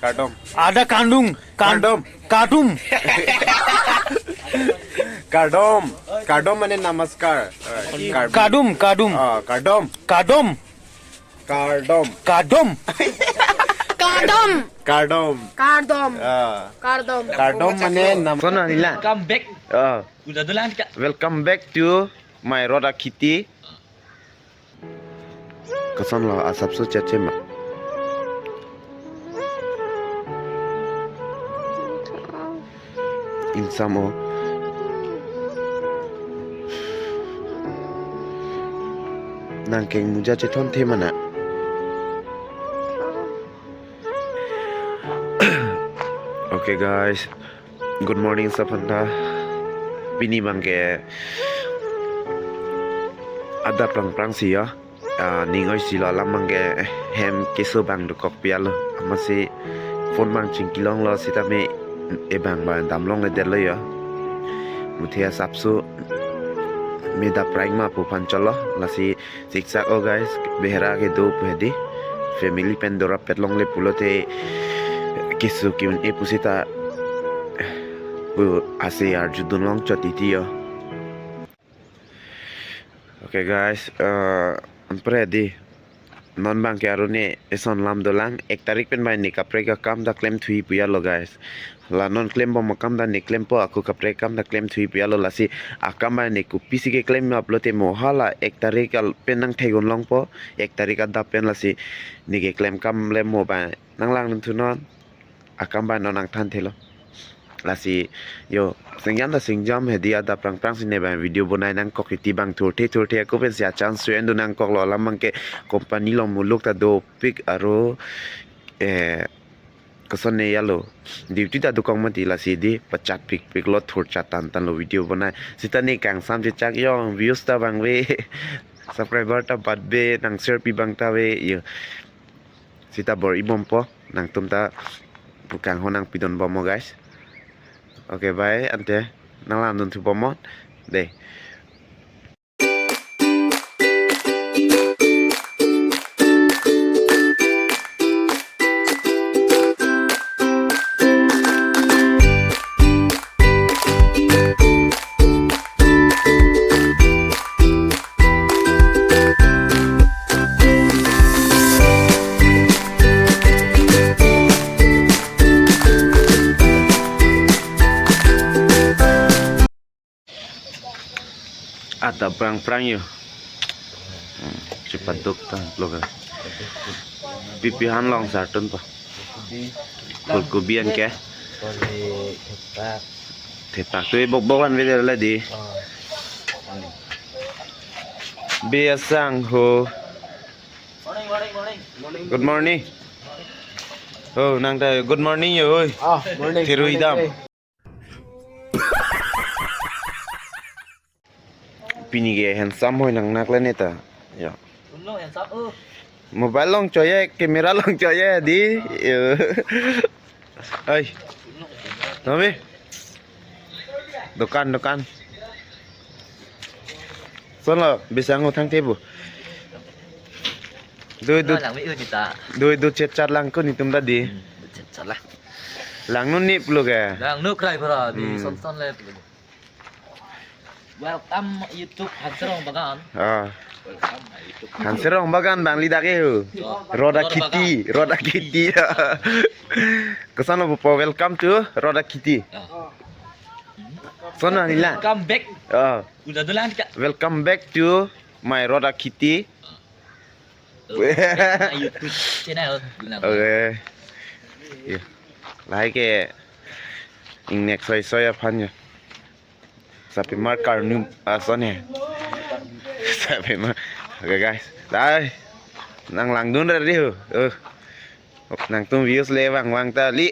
KARDOM. Ada kandung, KARDOM. kadum, KARDOM. KARDOM মানে namaskar. kadum, kadum, KARDOM. kadom, KARDOM. kadom. KARDOM. KARDOM. KARDOM. Ah. KARDOM. KARDOM মানে Sono nila. Come back. Udah duluan Kak. Welcome back to my Roda Kitty. Kesan lo asap su cece mak. Insamo. Nangkeng muja ceton te mana. Okay guys, good morning sapanta. Pini bangke ada prang sih ya. Ning oi sila lamang ke hem keso bang du kok pialo masih phone mang cingkilong lo sita me e bang ban damlong le del ya mutia sapsu me da prang ma pu panchalo lasi siksak o guys behera ke do pedi family pendora petlong le pulote keso kiun e pusita bu ase arjudun long chotiti yo. Okay guys, Predi non bang ke arune eson lam dolang 1 tarik pen bai ni kapre ka kam da claim thui puya lo guys la non claim bom kam da ni claim po aku kapre kam da claim thui puya lo lasi akam bai ni ku pisi ke claim upload mo hala 1 tarik al pen nang thaigon long po 1 tarik da pen lasi ni ke claim kam le mo ba nang lang nun thunon akam bai non nang than thelo lasi yo singjam hedia da prang sine ba video bonai nang kokiti bang thurte aku pen sia chance suen du nang kok lo lamang ke company lo muluk ta do pick aro kasone yalo duty ta dukong mati lasi di pecat pick lo thur chatan tan lo video bonai sita ni kang sam je chak yong views ta bang we subscriber ta bad be nang share pi bang ta we yo sita bor ibom po nang tum ta bukang honang pidon bomo guys. Oke bye ante nang landun tu pomot deh. Ada perang yo, cepat dok tan loga. Pipihan long sarton pa. Kulkubian ke? Tepak tu bok-bokan video lah di. Biasang ho. Good morning. Oh nang ta good morning yo. Morning. Thiru idam. Pini ge handsome hoy nang nak le ta ya Unlo yang sap mobile long choye camera long choye di ai nami dokan sono bisa ngutang tebu du chat chat lang ko ni tum tadi chat lah. lang nun ni plu ga Lang nu krai para di son le. Welcome YouTube Hanserong Bagan. Welcome YouTube. Hanserong bagan bang lidak eu Roda Kitty kesana po welcome to Roda Kitty sono nila Come back. Udah duluan Kak. welcome back to my Roda Kitty. YouTube channel. Okay. Yeah. Like in next soya pan ya. Sampai markar nu asone. Sampai okay guys. Đây. Nang lang dun ra đi. Nang tum views le wang ta li.